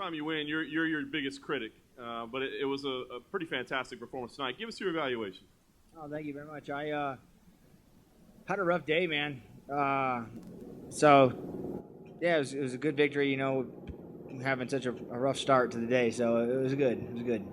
time you win, you're your biggest critic. But it was a pretty fantastic performance tonight. Give us your evaluation. Oh, thank you very much. I had a rough day, man. So, yeah, it was a good victory, you know, having such a rough start to the day. So it was good. It was good.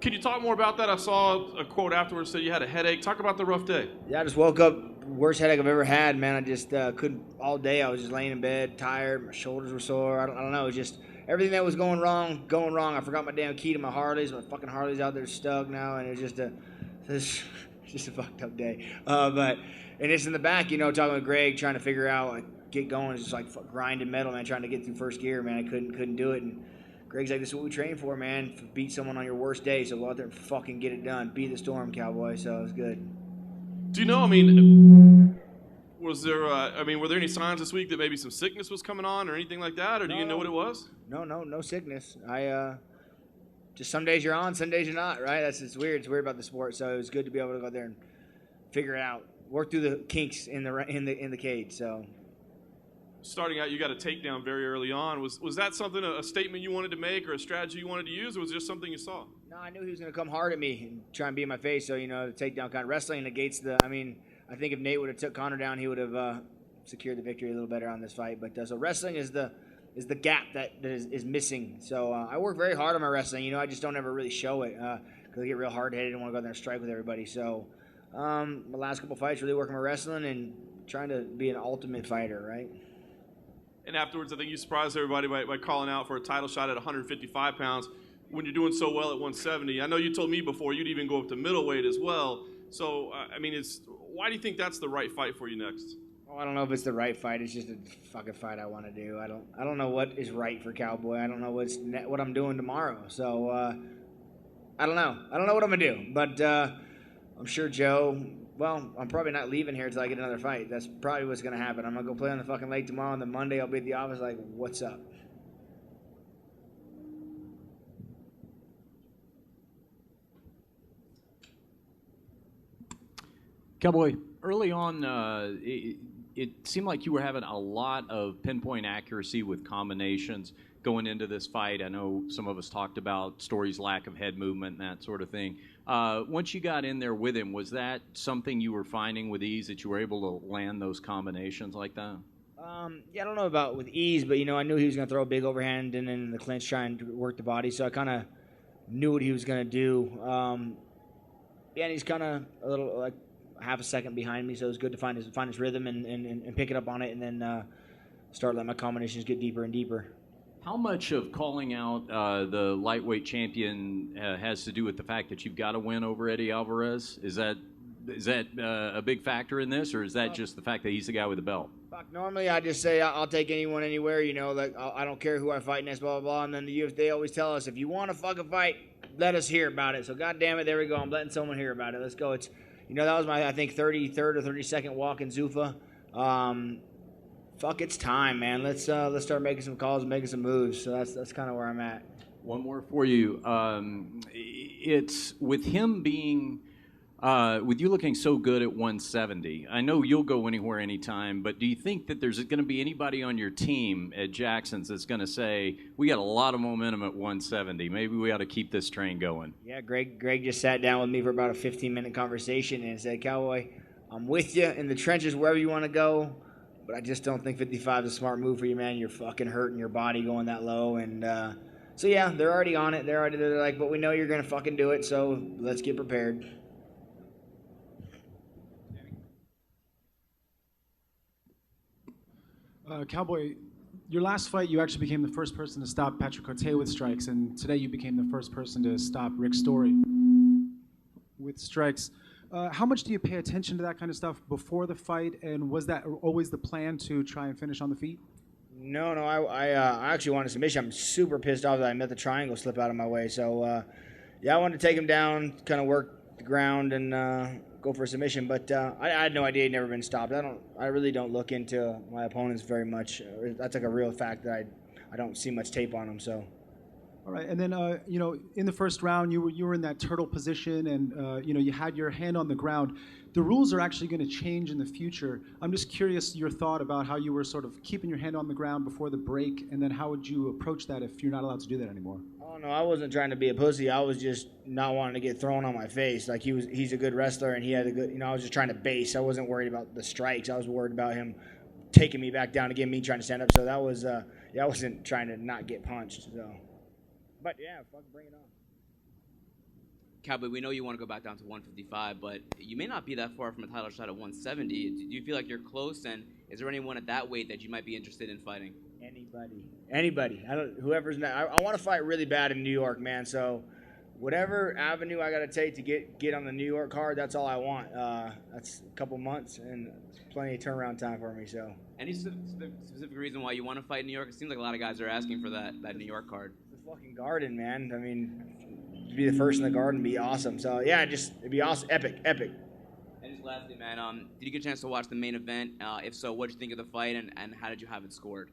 Can you talk more about that? I saw a quote afterwards that said you had a headache. Talk about the rough day. Yeah, I just woke up, worst headache I've ever had, man. I just couldn't, all day I was just laying in bed, tired. My shoulders were sore. I don't know. It was just everything that was going wrong. I forgot my damn key to my Harleys. My fucking Harley's out there stuck now, and it was just a fucked up day. And it's in the back, you know, talking with Greg, trying to figure out, like, get going. It's just like grinding metal, man, trying to get through first gear, man. I couldn't do it. And Greg's like, this is what we train for, man. Beat someone on your worst day, so go out there and fucking get it done. Beat the storm, Cowboy. So it was good. Do you know, I mean, was there, were there any signs this week that maybe some sickness was coming on or anything like that? Or do you know what it was? No sickness. Just some days you're on, some days you're not, right? It's weird. It's weird about the sport. So it was good to be able to go out there and figure it out. Work through the kinks in the cage. So, starting out, you got a takedown very early on. Was that something, a statement you wanted to make, or a strategy you wanted to use, or was it just something you saw? No, I knew he was going to come hard at me and try and be in my face. So, you know, the takedown kind of wrestling negates the. I mean, I think if Nate would have took Conor down, he would have secured the victory a little better on this fight. But so wrestling is the gap that is missing. So I work very hard on my wrestling. You know, I just don't ever really show it because I get real hard headed and want to go out there and strike with everybody. So. My last couple fights, really working my wrestling and trying to be an ultimate fighter, right? And afterwards, I think you surprised everybody by calling out for a title shot at 155 pounds when you're doing so well at 170. I know you told me before you'd even go up to middleweight as well. So, why do you think that's the right fight for you next? Oh, I don't know if it's the right fight. It's just a fucking fight I want to do. I don't know what is right for Cowboy. I don't know what I'm doing tomorrow. So, I don't know. I don't know what I'm going to do. But, I'm sure Joe, well, I'm probably not leaving here until I get another fight. That's probably what's going to happen. I'm going to go play on the fucking lake tomorrow, and then Monday I'll be at the office like, what's up? Cowboy, early on, it seemed like you were having a lot of pinpoint accuracy with combinations going into this fight. I know some of us talked about Story's lack of head movement and that sort of thing. Once you got in there with him, was that something you were finding with ease, that you were able to land those combinations like that? Yeah, I don't know about with ease, but, you know, I knew he was going to throw a big overhand and then in the clinch try and work the body, so I kind of knew what he was going to do. And he's kind of a little, like, half a second behind me, so it was good to find his rhythm and pick it up on it and then start letting my combinations get deeper and deeper. How much of calling out the lightweight champion has to do with the fact that you've got to win over Eddie Alvarez? Is that a big factor in this, or is that just the fact that he's the guy with the belt? Normally, I just say I'll take anyone anywhere. You know, like I don't care who I fight next, blah blah blah. And then the UFC, they always tell us, if you want to fucking fight, let us hear about it. So goddamn it, there we go. I'm letting someone hear about it. Let's go. It's, you know, that was my, I think, 33rd or 32nd walk in Zuffa. Fuck, it's time, man. Let's start making some calls and making some moves. So that's kind of where I'm at. One more for you. It's with him being, with you looking so good at 170. I know you'll go anywhere, anytime. But do you think that there's going to be anybody on your team at Jackson's that's going to say, we got a lot of momentum at 170. Maybe we ought to keep this train going? Yeah, Greg just sat down with me for about a 15-minute conversation and said, Cowboy, I'm with you in the trenches wherever you want to go. But I just don't think 55 is a smart move for you, man. You're fucking hurting your body going that low. And so, yeah, they're already on it. They're like, but we know you're going to fucking do it, so let's get prepared. Cowboy, your last fight, you actually became the first person to stop Patrick Cote with strikes. And today you became the first person to stop Rick Story with strikes. How much do you pay attention to that kind of stuff before the fight, and was that always the plan to try and finish on the feet? No, I actually wanted submission. I'm super pissed off that I let the triangle slip out of my way. So, yeah, I wanted to take him down, kind of work the ground and go for a submission. But I had no idea he'd never been stopped. I really don't look into my opponents very much. That's like a real fact that I don't see much tape on them. So. All right, and then in the first round, you were in that turtle position, and you had your hand on the ground. The rules are actually going to change in the future. I'm just curious your thought about how you were sort of keeping your hand on the ground before the break, and then how would you approach that if you're not allowed to do that anymore? Oh no, I wasn't trying to be a pussy. I was just not wanting to get thrown on my face. Like he's a good wrestler and he had a good, I was just trying to base. I wasn't worried about the strikes. I was worried about him taking me back down again, me trying to stand up. So that was, I wasn't trying to not get punched. So, but yeah, fuck, bring it on. Cowboy, we know you want to go back down to 155, but you may not be that far from a title shot at 170. Do you feel like you're close? And is there anyone at that weight that you might be interested in fighting? Anybody. Whoever's not. I want to fight really bad in New York, man. So, whatever avenue I got to take to get on the New York card, that's all I want. That's a couple months and plenty of turnaround time for me. So. Any specific reason why you want to fight in New York? It seems like a lot of guys are asking for that New York card. The fucking Garden, man. I mean, to be the first in the Garden would be awesome. So yeah, it'd be awesome, epic. And just lastly, man, did you get a chance to watch the main event? If so, what did you think of the fight, and how did you have it scored?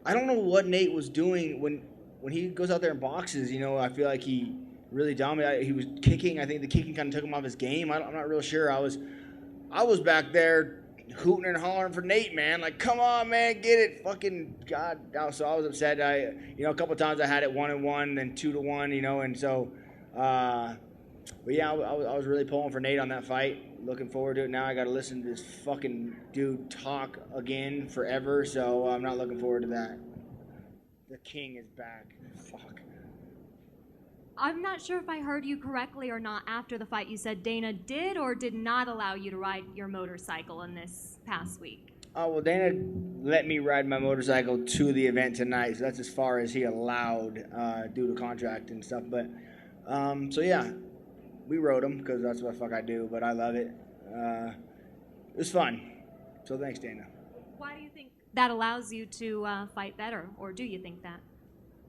I don't know what Nate was doing when he goes out there and boxes. I feel like he really dominated. He was kicking. I think the kicking kind of took him off his game. I'm not real sure. I was back there hooting and hollering for Nate, man. Like, come on, man, get it, fucking God. So I was upset. A couple of times I had it 1-1, then 2-1, and so. But yeah, I was really pulling for Nate on that fight. Looking forward to it now. I got to listen to this fucking dude talk again forever, so I'm not looking forward to that. The king is back. Fuck. I'm not sure if I heard you correctly or not. After the fight, you said Dana did or did not allow you to ride your motorcycle in this past week. Oh, well, Dana let me ride my motorcycle to the event tonight, so that's as far as he allowed due to contract and stuff. But, so yeah. We rode them because that's what the fuck I do, but I love it. It was fun. So thanks, Dana. Why do you think that allows you to fight better, or do you think that?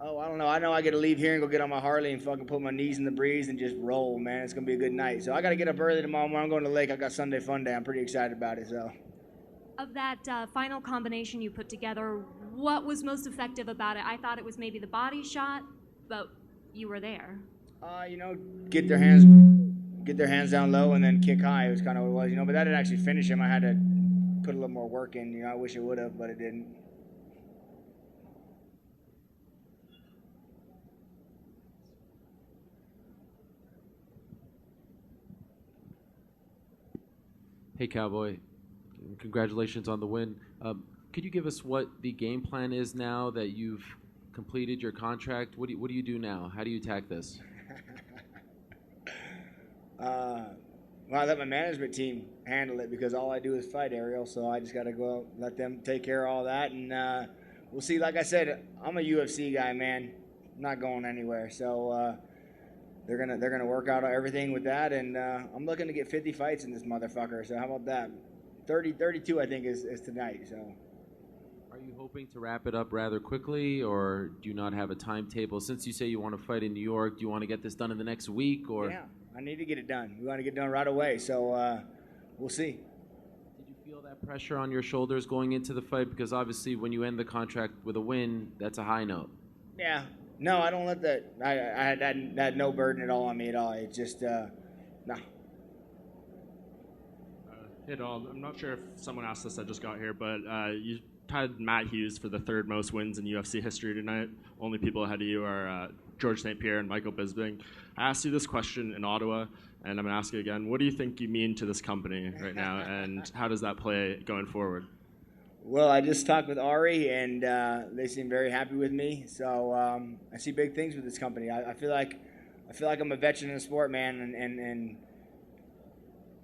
Oh, I don't know. I know I get to leave here and go get on my Harley and fucking put my knees in the breeze and just roll, man. It's going to be a good night. So I got to get up early tomorrow morning. I'm going to the lake. I got Sunday fun day. I'm pretty excited about it, so. Of that final combination you put together, what was most effective about it? I thought it was maybe the body shot, but you were there. Get their hands down low and then kick high. It was kind of what it was, but that didn't actually finish him. I had to put a little more work in. I wish it would have, but it didn't. Hey, Cowboy. Congratulations on the win. Could you give us what the game plan is now that you've completed your contract? What do you do now? How do you attack this? Well, I let my management team handle it because all I do is fight, Ariel. So I just got to go out, let them take care of all that, and we'll see. Like I said, I'm a UFC guy, man. I'm not going anywhere. So they're gonna work out everything with that, and I'm looking to get 50 fights in this motherfucker. So how about that? 32, I think, is tonight. So. Are you hoping to wrap it up rather quickly, or do you not have a timetable? Since you say you want to fight in New York, do you want to get this done in the next week, or? Yeah. I need to get it done. We want to get it done right away, so we'll see. Did you feel that pressure on your shoulders going into the fight? Because obviously when you end the contract with a win, that's a high note. Yeah. No, I don't let that – I had no burden at all on me at all. It's just no. Hey, Donald, I'm not sure if someone asked this, I just got here, but you tied Matt Hughes for the third most wins in UFC history tonight. Only people ahead of you are George St. Pierre and Michael Bisping. I asked you this question in Ottawa, and I'm going to ask you again. What do you think you mean to this company right now, and how does that play going forward? Well, I just talked with Ari, and they seem very happy with me. So I see big things with this company. I feel like I'm a veteran in the sport, man, and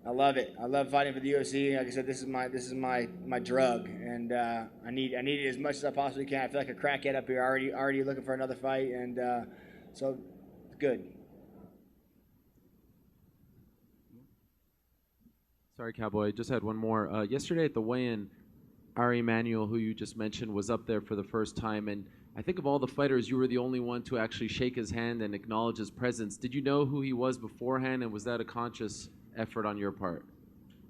I love it. I love fighting for the UFC. Like I said, this is my drug, and I need it as much as I possibly can. I feel like a crackhead up here, already looking for another fight, and so it's good. Sorry, Cowboy. Just had one more. Yesterday at the weigh-in, Ari Emanuel, who you just mentioned, was up there for the first time, and I think of all the fighters, you were the only one to actually shake his hand and acknowledge his presence. Did you know who he was beforehand, and was that a conscious effort on your part?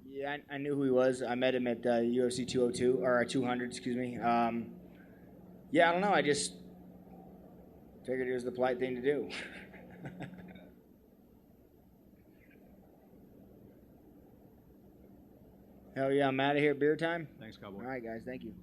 Yeah, I knew who he was. I met him at UFC 202 or 200, excuse me. Yeah, I don't know. I just figured it was the polite thing to do. Hell yeah, I'm out of here. Beer time? Thanks, Cowboy. All right, guys. Thank you.